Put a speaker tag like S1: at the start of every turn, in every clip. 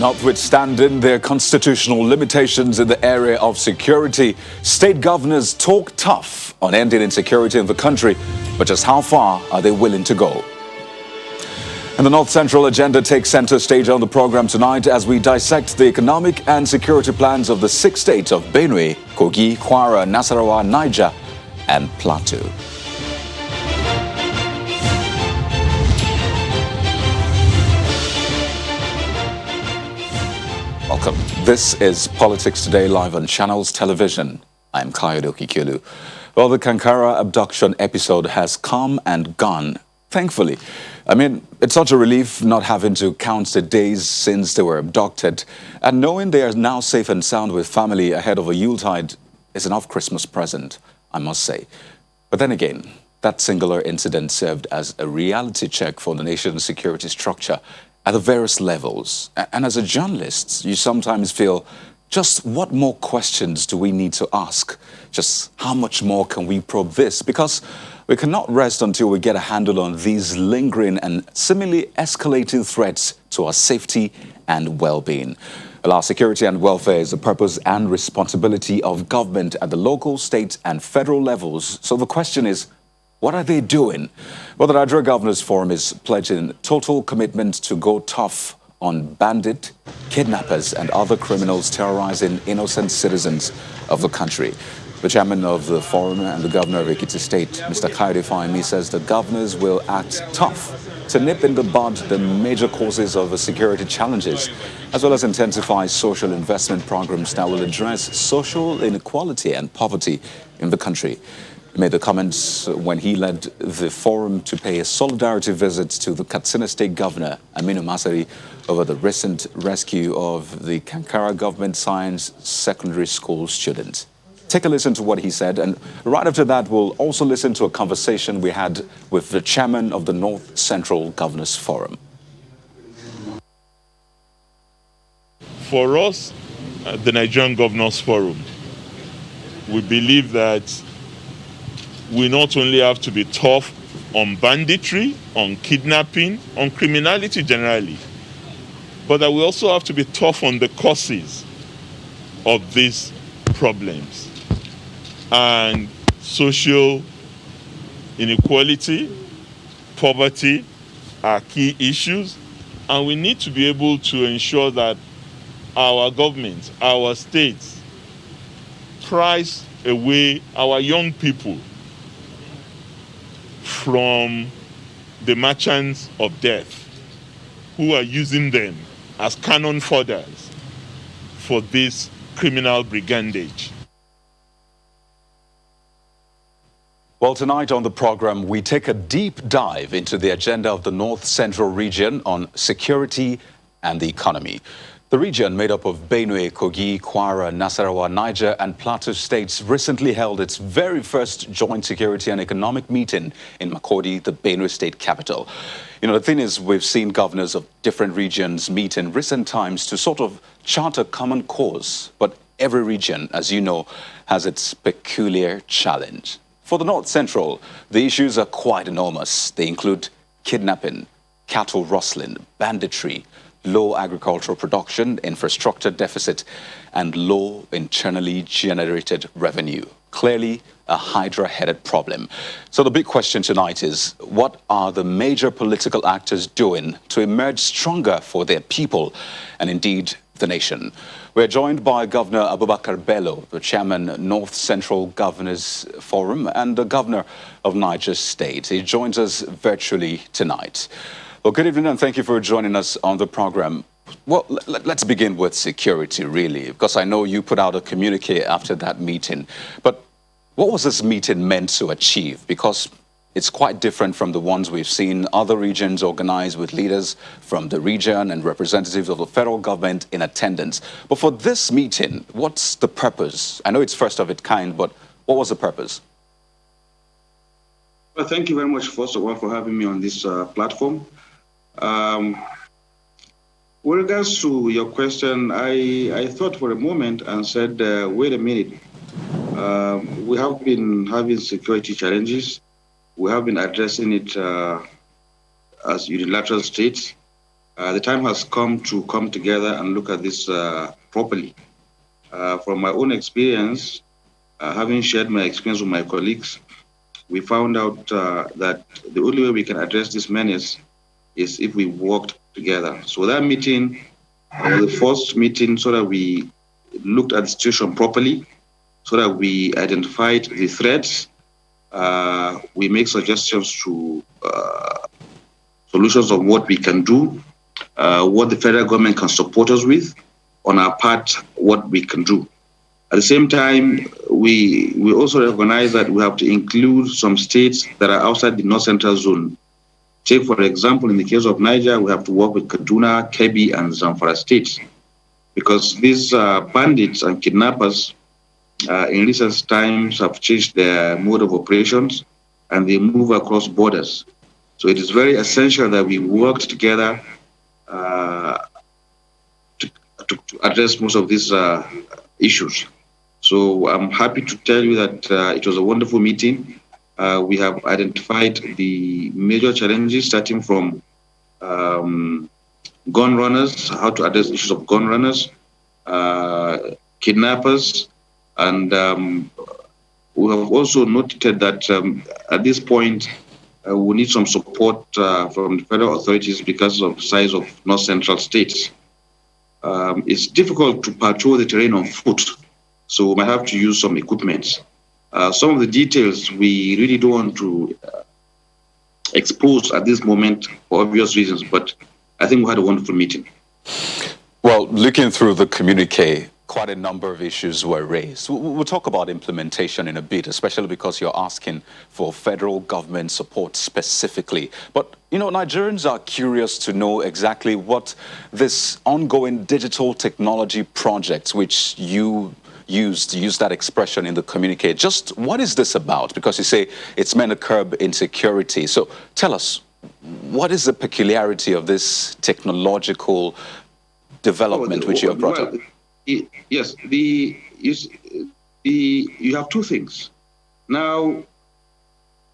S1: Notwithstanding their constitutional limitations in the area of security, state governors talk tough on ending insecurity in the country, but just how far are they willing to go? And the North Central agenda takes center stage on the program tonight as we dissect the economic and security plans of the 6 states of Benue, Kogi, Kwara, Nasarawa, Niger, and Plateau. Welcome. This is Politics Today live on Channels Television. I'm Kayode Okikelu. Well, the Kankara abduction episode has come and gone, thankfully. I mean, it's such a relief not having to count the days since they were abducted, and knowing they are now safe and sound with family ahead of a Yuletide is enough Christmas present, I must say. But then again, that singular incident served as a reality check for the nation's security structure at the various levels. And as a journalist, you sometimes feel, just what more questions do we need to ask? Just how much more can we probe this? Because we cannot rest until we get a handle on these lingering and seemingly escalating threats to our safety and well-being. Well, our security and welfare is the purpose and responsibility of government at the local, state, and federal levels. So the question is, what are they doing? Well, the Nigeria Governors Forum is pledging total commitment to go tough on bandit, kidnappers, and other criminals terrorizing innocent citizens of the country. The chairman of the forum and the governor of Ekiti State, Mr. Kayode Fayemi, says the governors will act tough to nip in the bud the major causes of the security challenges, as well as intensify social investment programs that will address social inequality and poverty in the country. He made the comments when he led the forum to pay a solidarity visit to the Katsina State Governor, Aminu Masari, over the recent rescue of the Kankara Government Science Secondary School students. Take a listen to what he said, and right after that, we'll also listen to a conversation we had with the chairman of the North Central Governors Forum.
S2: For us, the Nigerian Governors Forum, we believe that we not only have to be tough on banditry, on kidnapping, on criminality generally, but that we also have to be tough on the causes of these problems. And social inequality, poverty are key issues, and we need to be able to ensure that our government, our states, price away our young people from the merchants of death who are using them as cannon fodders for this criminal brigandage.
S1: Well, tonight on the program, we take a deep dive into the agenda of the North Central region on security and the economy. The region, made up of Benue, Kogi, Kwara, Nasarawa, Niger, and Plateau states, recently held its very first joint security and economic meeting in Makurdi, the Benue state capital. You know, the thing is, we've seen governors of different regions meet in recent times to sort of chart a common cause. But every region, as you know, has its peculiar challenge. For the North Central, the issues are quite enormous. They include kidnapping, cattle rustling, banditry, low agricultural production, infrastructure deficit, and low internally generated revenue. Clearly, a hydra-headed problem. So the big question tonight is, what are the major political actors doing to emerge stronger for their people and indeed the nation? We're joined by Governor Abubakar Bello, the chairman, North Central Governors Forum, and the governor of Niger State. He joins us virtually tonight. Well, good evening, and thank you for joining us on the program. Well, let's begin with security, really, because I know you put out a communique after that meeting. But what was this meeting meant to achieve? Because it's quite different from the ones we've seen other regions organized with leaders from the region and representatives of the federal government in attendance. But for this meeting, what's the purpose? I know it's first of its kind, but what was the purpose?
S3: Well, thank you very much, first of all, for having me on this platform. With regards to your question, I thought for a moment and said, wait a minute. We have been having security challenges. We have been addressing it as unilateral states. The time has come to come together and look at this properly. From my own experience, having shared my experience with my colleagues, we found out that the only way we can address this menace is if we worked together. So that meeting was the first meeting so that we looked at the situation properly, so that we identified the threats. We make suggestions to solutions of what we can do, what the federal government can support us with, on our part, what we can do. At the same time, we also recognize that we have to include some states that are outside the North Central Zone. Take, for example, in the case of Niger, we have to work with Kaduna, Kebbi, and Zamfara states, because these bandits and kidnappers in recent times have changed their mode of operations and they move across borders. So it is very essential that we work together to address most of these issues. So I'm happy to tell you that it was a wonderful meeting. We have identified the major challenges, starting from gun runners, how to address issues of gun runners, kidnappers, and we have also noted that at this point, we need some support from the federal authorities because of the size of North Central states. It's difficult to patrol the terrain on foot, so we might have to use some equipment. Some of the details we really don't want to expose at this moment for obvious reasons, but I think we had a wonderful meeting.
S1: Well, looking through the communique, quite a number of issues were raised. We'll talk about implementation in a bit, especially because you're asking for federal government support specifically. But, you know, Nigerians are curious to know exactly what this ongoing digital technology project, which you used to use that expression in the communique, just what is this about? Because you say it's meant to curb insecurity. So tell us, what is the peculiarity of this technological development which you have brought up?
S3: Yes, you have two things. Now,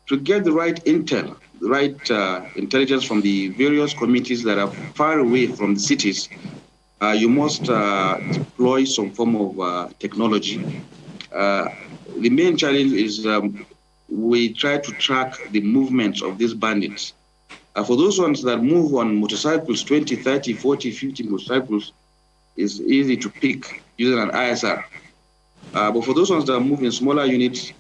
S3: to get the right intel, the right intelligence from the various communities that are far away from the cities, you must deploy some form of technology. The main challenge is we try to track the movements of these bandits. For those ones that move on motorcycles, 20, 30, 40, 50 motorcycles, is easy to pick using an ISR. But for those ones that move in smaller units,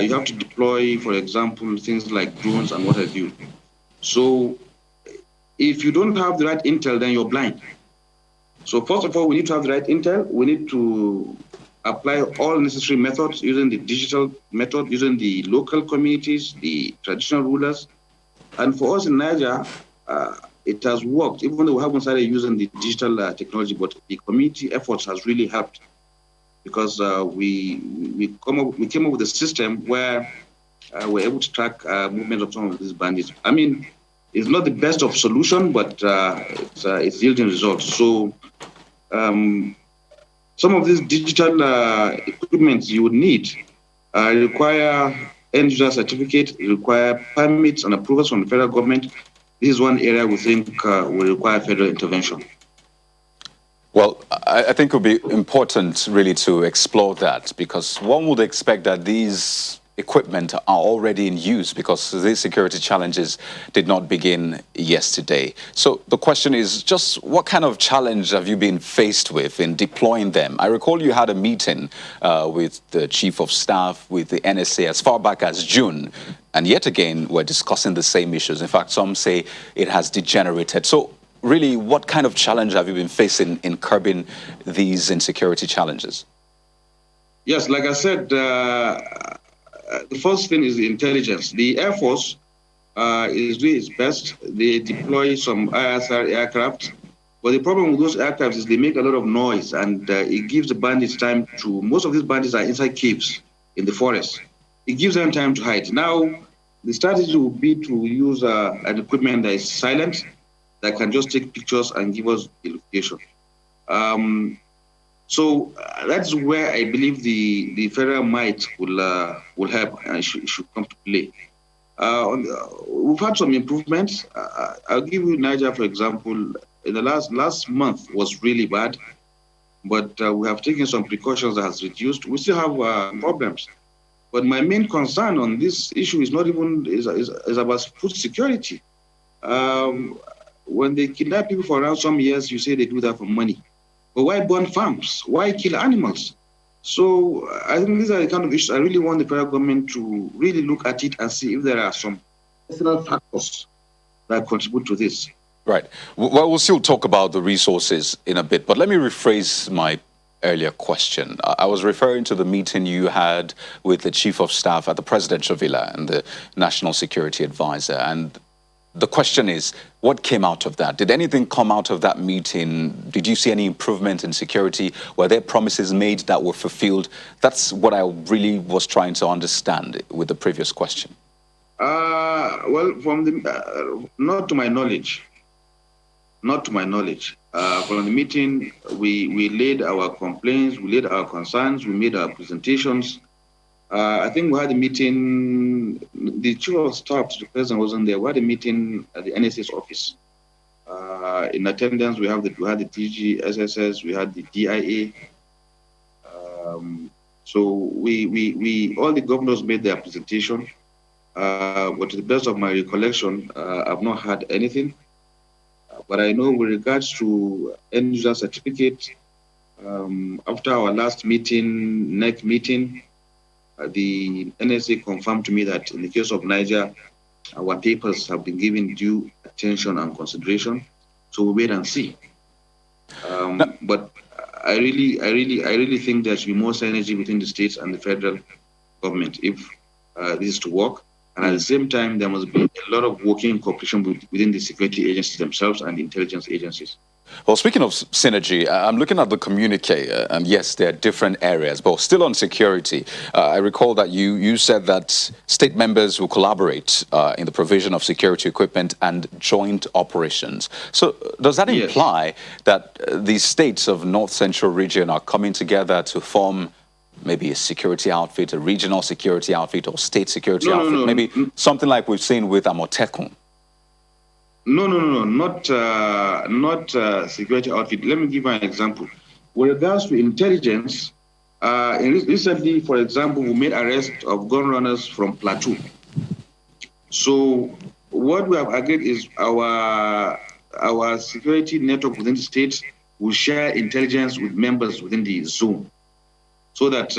S3: you have to deploy, for example, things like drones and what have you. So if you don't have the right intel, then you're blind. So first of all, we need to have the right intel. We need to apply all necessary methods using the digital method, using the local communities, the traditional rulers. And for us in Niger, it has worked, even though we haven't started using the digital technology, but the community efforts has really helped, because we came up with a system where we're able to track movement of some of these bandits. I mean, it's not the best of solution, but it's yielding results. So some of these digital equipment you would need require end user certificate, require permits and approvals from the federal government. This is one area we think will require federal intervention.
S1: Well, I think it would be important really to explore that, because one would expect that these equipment are already in use, because these security challenges did not begin yesterday. So the question is just what kind of challenge have you been faced with in deploying them? I recall you had a meeting with the Chief of Staff, with the NSA as far back as June. And yet again, we're discussing the same issues. In fact, some say it has degenerated. So really, what kind of challenge have you been facing in curbing these insecurity challenges?
S3: Yes, like I said, the first thing is the intelligence. The Air Force is doing its best. They deploy some ISR aircraft. But the problem with those aircraft is they make a lot of noise, and it gives the bandits time to, most of these bandits are inside caves in the forest. It gives them time to hide. Now, the strategy would be to use an equipment that is silent, that can just take pictures and give us the location. So that's where I believe the federal might will help and should come to play. We've had some improvements. I'll give you Niger, for example. In the last month was really bad, but we have taken some precautions that has reduced. We still have problems. But my main concern on this issue is not even is about food security. When they kidnap people for ransom, yes, you say they do that for money. But why burn farms? Why kill animals? So I think these are the kind of issues I really want the federal government to really look at it and see if there are some external factors that contribute to this.
S1: Right. Well, we'll still talk about the resources in a bit, but let me rephrase my earlier question. I was referring to the meeting you had with the Chief of Staff at the Presidential Villa and the National Security Advisor. And the question is, what came out of that? Did anything come out of that meeting? Did you see any improvement in security? Were there promises made that were fulfilled? That's what I really was trying to understand with the previous question.
S3: Well, from the, not to my knowledge. Not to my knowledge. From the meeting, we laid our complaints, we laid our concerns, we made our presentations. I think we had a meeting, the Chief of Staff, the President wasn't there, we had a meeting at the NSA's office. In attendance, we had the DG, SSS, we had the DIA. So we all the governors made their presentation. But to the best of my recollection, I've not heard anything. But I know with regards to end user certificate, after our last meeting, next meeting, the NSA confirmed to me that in the case of Niger, our papers have been given due attention and consideration. So we wait and see. But I really think there should be more synergy between the states and the federal government if this is to work. And at the same time, there must be a lot of working cooperation within the security agencies themselves and the intelligence agencies.
S1: Well, speaking of synergy, I'm looking at the communique, and yes, there are different areas, but still on security. I recall that you said that state members will collaborate in the provision of security equipment and joint operations. So does that imply that the states of North Central region are coming together to form maybe a security outfit, a regional security outfit, or state security outfit? Maybe something like we've seen with Amotekun.
S3: No, not security outfit. Let me give you an example. With regards to intelligence, recently, for example, we made arrest of gun runners from Plateau. So what we have agreed is our security network within the state will share intelligence with members within the zone, so that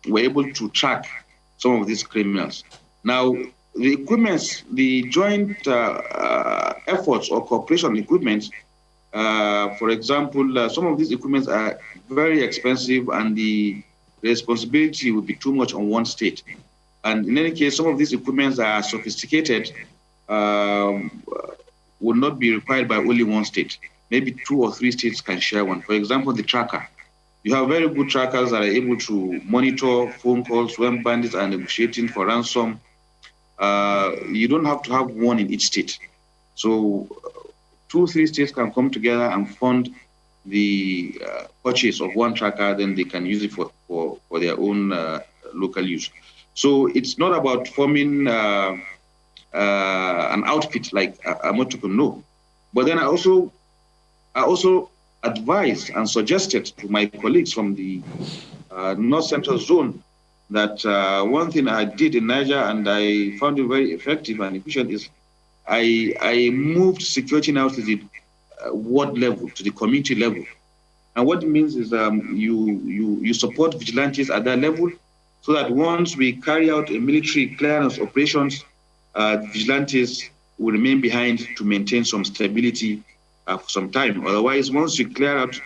S3: we're able to track some of these criminals. Now, the equipments, the joint efforts or cooperation equipments, for example, some of these equipments are very expensive and the responsibility would be too much on one state. And in any case, some of these equipments that are sophisticated would not be required by only one state. Maybe 2 or 3 states can share one. For example, the tracker. You have very good trackers that are able to monitor phone calls when bandits are negotiating for ransom. You don't have to have one in each state. So 2 or 3 states can come together and fund the purchase of one tracker, then they can use it for their own local use. So it's not about forming an outfit like Amotekun, no. But then I also advised and suggested to my colleagues from the North Central Zone that one thing I did in Niger, and I found it very effective and efficient, is I moved security now to the ward level, to the community level. And what it means is you support vigilantes at that level, so that once we carry out a military clearance operations, vigilantes will remain behind to maintain some stability for some time. Otherwise, once you clear out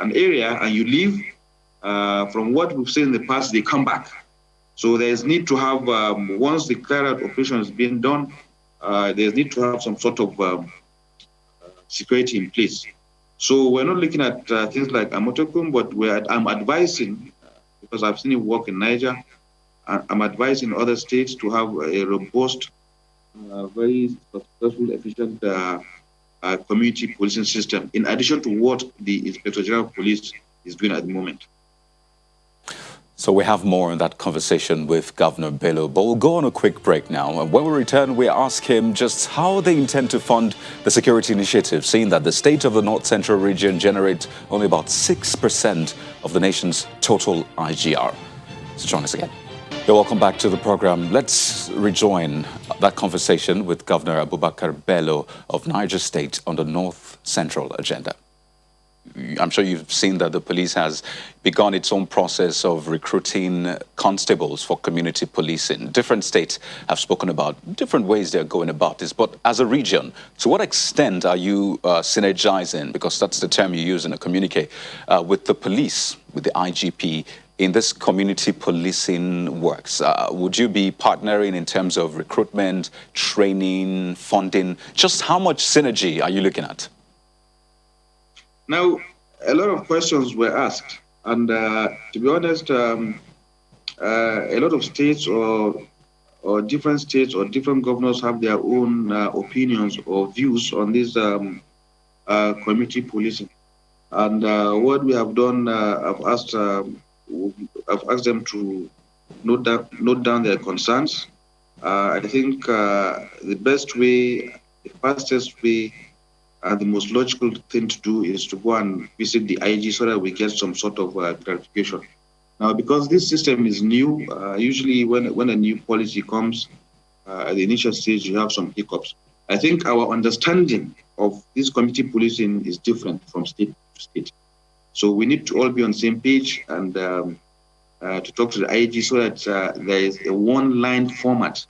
S3: an area and you leave, from what we've seen in the past, they come back. So there's need to have, once the clear out operation has been done, there's need to have some sort of security in place. So we're not looking at things like Amotekun, but I'm advising, because I've seen it work in Niger, I'm advising other states to have a robust, very successful, efficient community policing system, in addition to what the Inspector General of Police is doing at the moment.
S1: So we have more on that conversation with Governor Bello, but we'll go on a quick break now. And when we return, we ask him just how they intend to fund the security initiative, seeing that the state of the North Central region generates only about 6% of the nation's total IGR. So join us again. You're welcome back to the program. Let's rejoin that conversation with Governor Abubakar Bello of Niger State on the North Central agenda. I'm sure you've seen that the police has begun its own process of recruiting constables for community policing. Different states have spoken about different ways they're going about this. But as a region, to what extent are you synergizing, because that's the term you use in a communique, with the police, with the IGP, in this community policing works? Would you be partnering in terms of recruitment, training, funding? Just how much synergy are you looking at?
S3: Now, a lot of questions were asked, and to be honest, a lot of states or different states or different governors have their own opinions or views on this community policing. And what we have done, I've asked them to note down their concerns. I think the best way, the fastest way, the most logical thing to do is to go and visit the IG so that we get some sort of clarification. Now, because this system is new, usually when a new policy comes, at the initial stage, you have some hiccups. I think our understanding of this community policing is different from state to state. So we need to all be on the same page and to talk to the IG so that there is a one-line format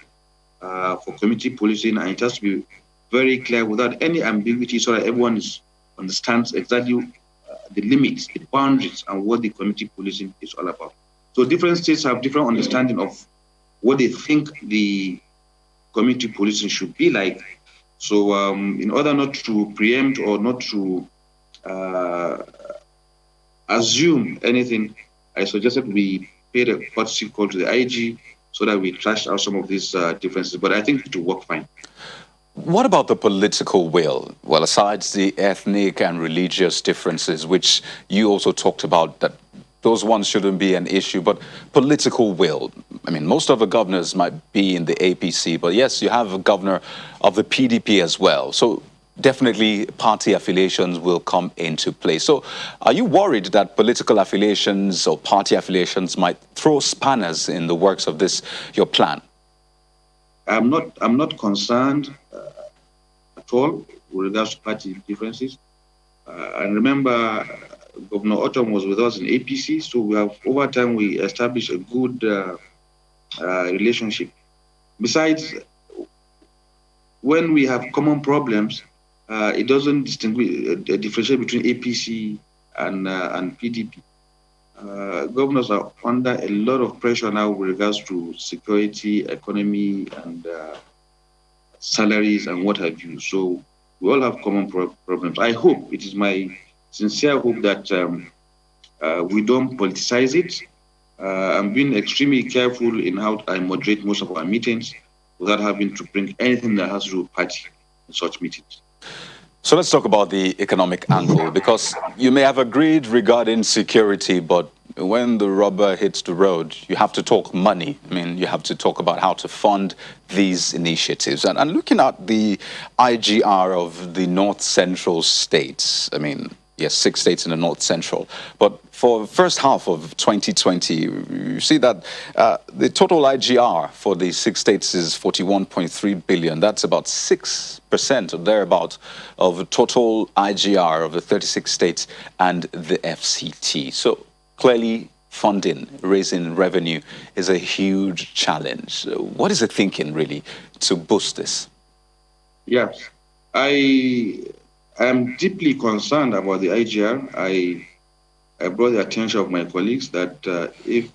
S3: for community policing, and it has to be very clear without any ambiguity so that everyone understands exactly the limits, the boundaries, and what the community policing is all about. So different states have different understanding of what they think the community policing should be like. So in order not to preempt or not to assume anything, I suggested we paid a courtesy call to the IG so that we trashed out some of these differences. But I think it will work fine.
S1: What about the political will? Well, aside the ethnic and religious differences, which you also talked about, that those ones shouldn't be an issue, but political will. I mean, most of the governors might be in the APC, but yes, you have a governor of the PDP as well. So definitely party affiliations will come into play. So are you worried that political affiliations or party affiliations might throw spanners in the works of this, your plan?
S3: I'm not concerned at all with regards to party differences. And remember, Governor Otom was with us in APC, so we have over time we established a good relationship. Besides, when we have common problems, it doesn't differentiate between APC and PDP. Governors are under a lot of pressure now with regards to security, economy, and salaries and what have you. So we all have common problems. I hope, it is my sincere hope that we don't politicize it. I'm being extremely careful in how I moderate most of our meetings without having to bring anything that has to do with party in such meetings.
S1: So let's talk about the economic angle, because you may have agreed regarding security, but when the rubber hits the road, you have to talk money. I mean, you have to talk about how to fund these initiatives. And looking at the IGR of the North Central states, I mean, yes, 6 states in the North Central, but for the first half of 2020, you see that the total IGR for the 6 states is 41.3 billion. That's about 6% or thereabout of the total IGR of the 36 states and the FCT. So clearly, funding, raising revenue is a huge challenge. What is the thinking, really, to boost this?
S3: Yes, I am deeply concerned about the IGR. I brought the attention of my colleagues that if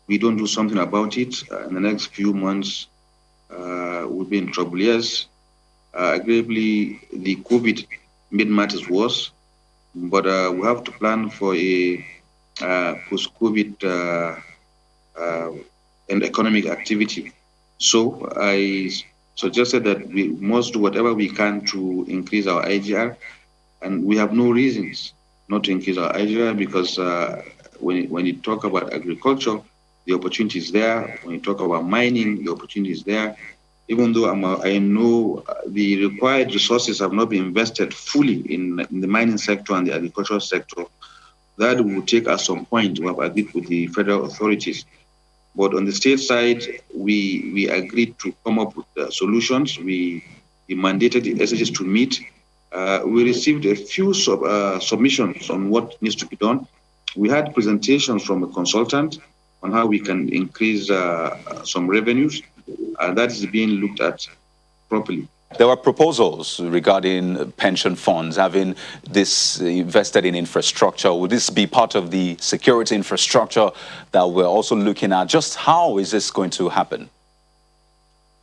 S3: we don't do something about it in the next few months, we'll be in trouble. Yes, agreeably, the COVID made matters worse, but we have to plan for a post-COVID and economic activity. So I suggested that we must do whatever we can to increase our IGR, and we have no reasons not to increase our IGR because when you talk about agriculture, the opportunity is there. When you talk about mining, the opportunity is there. Even though I know the required resources have not been invested fully in the mining sector and the agricultural sector, that will take us some point. We have agreed with the federal authorities. But on the state side, we agreed to come up with solutions. We mandated the SHS to meet. We received a few submissions on what needs to be done. We had presentations from a consultant on how we can increase some revenues, and that is being looked at properly.
S1: There were proposals regarding pension funds having this invested in infrastructure. Would this be part of the security infrastructure that we're also looking at? Just how is this going to happen?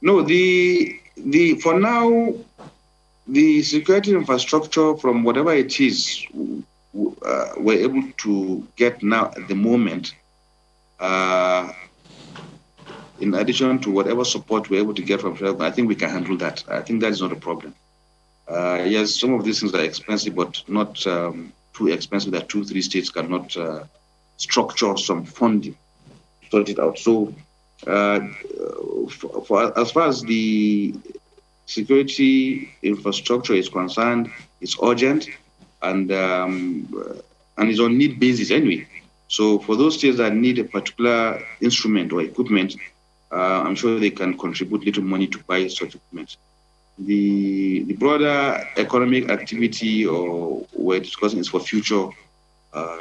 S3: No, for now, the security infrastructure, from whatever it is, we're able to get now at the moment. In addition to whatever support we're able to get from federal, I think we can handle that. I think that is not a problem. Yes, some of these things are expensive, but not too expensive that 2-3 states cannot structure some funding, sort it out. So, as far as the security infrastructure is concerned, it's urgent and it's on need basis anyway. So, for those states that need a particular instrument or equipment, I'm sure they can contribute little money to buy such equipment. The broader economic activity or we're discussing is for future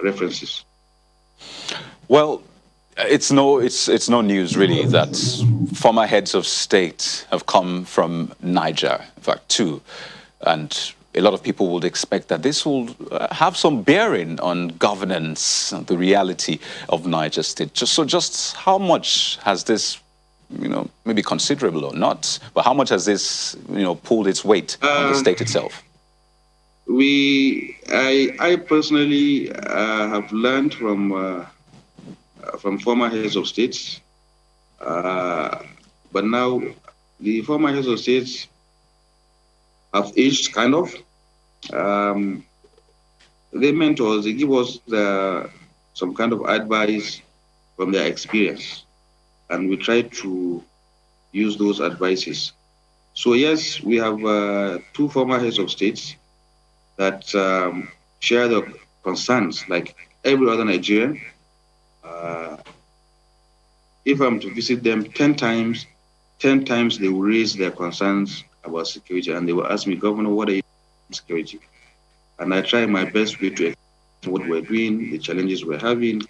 S3: references.
S1: Well, it's no news really that former heads of state have come from Niger, in fact, two, and a lot of people would expect that this will have some bearing on governance, the reality of Niger State. Just how much has this, maybe considerable or not, but how much has this, pulled its weight on the state itself?
S3: I personally have learned from former heads of states, but now the former heads of states have aged, kind of. They mentor us, they give us some kind of advice from their experience, and we try to use those advices. So yes, we have two former heads of states that share the concerns like every other Nigerian. If I'm to visit them 10 times they will raise their concerns about security, and they will ask me, Governor, what are you doing with security? And I try my best way to explain what we're doing, the challenges we're having,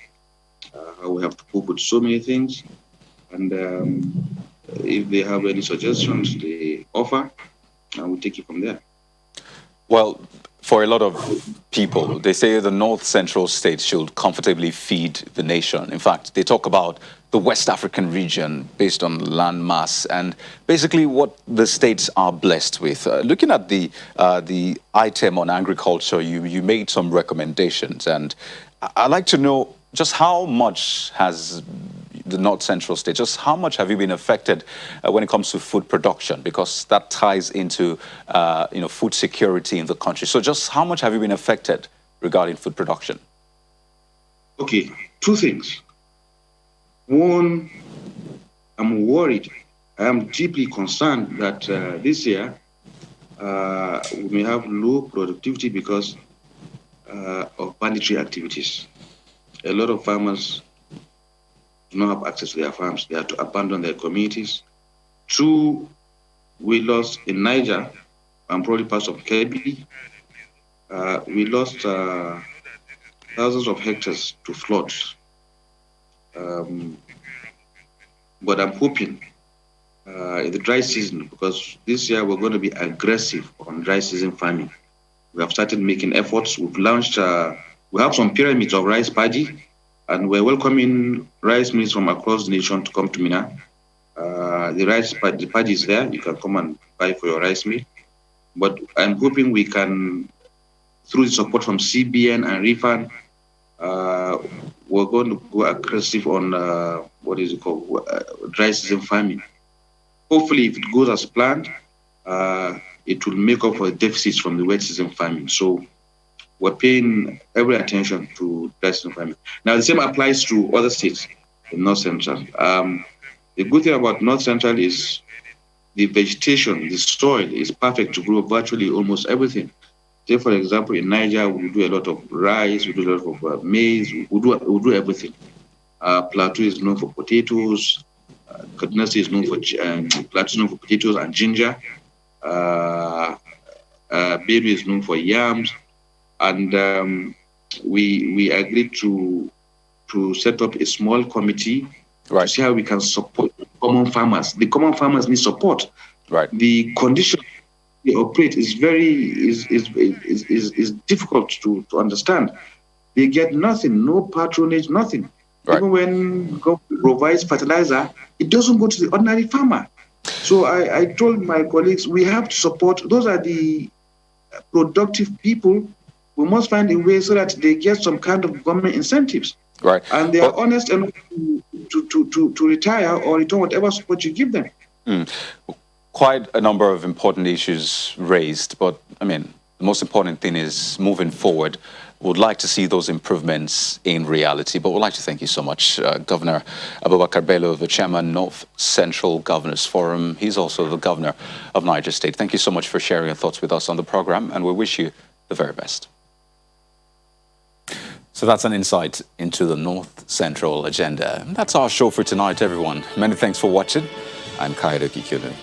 S3: how we have to cope with so many things. And if they have any suggestions, they offer, and we take it from there.
S1: Well, for a lot of people, they say the North Central states should comfortably feed the nation. In fact, they talk about the West African region based on land mass and basically what the states are blessed with. Looking at the item on agriculture, you made some recommendations, and I'd like to know just how much has the North Central states, just how much have you been affected when it comes to food production? Because that ties into food security in the country. So just how much have you been affected regarding food production?
S3: Okay, two things. One, I'm worried. I am deeply concerned that this year we may have low productivity because of banditry activities. A lot of farmers do not have access to their farms. They have to abandon their communities. Two, we lost in Niger, and probably parts of Kebbi, we lost thousands of hectares to floods. But I'm hoping in the dry season, because this year we're going to be aggressive on dry season farming. We have started making efforts. We've launched, we have some pyramids of rice paddy, and we're welcoming rice mills from across the nation to come to Minna. The paddy is there. You can come and buy for your rice mill. But I'm hoping we can, through the support from CBN and RIFAN, we're going to go aggressive on dry season farming. Hopefully, if it goes as planned, it will make up for the deficits from the wet season farming. So we're paying every attention to dry-season farming. Now, the same applies to other states in North Central. The good thing about North Central is the vegetation, the soil is perfect to grow virtually almost everything. Say, for example, in Niger, we do a lot of rice, we do a lot of maize, we do everything. Plateau is known for potatoes. Kaduna State is known for Plateau is known for potatoes and ginger. Benue is known for yams, and we agreed to set up a small committee to see how we can support common farmers. The common farmers need support.
S1: Right.
S3: The condition they operate is difficult to understand. They get nothing, no patronage, nothing. Right. Even when government provides fertilizer, it doesn't go to the ordinary farmer. So I told my colleagues, we have to support, those are the productive people. We must find a way so that they get some kind of government incentives.
S1: Right.
S3: And they are honest enough to retire or return whatever support you give them.
S1: Quite a number of important issues raised, but I mean, the most important thing is moving forward. Would like to see those improvements in reality, but would like to thank you so much, Governor Abubakar Bello, the chairman, North Central Governors Forum. He's also the governor of Niger State. Thank you so much for sharing your thoughts with us on the program, and we wish you the very best. So that's an insight into the North Central agenda. That's our show for tonight, everyone. Many thanks for watching. I'm Kayode Okikiolu.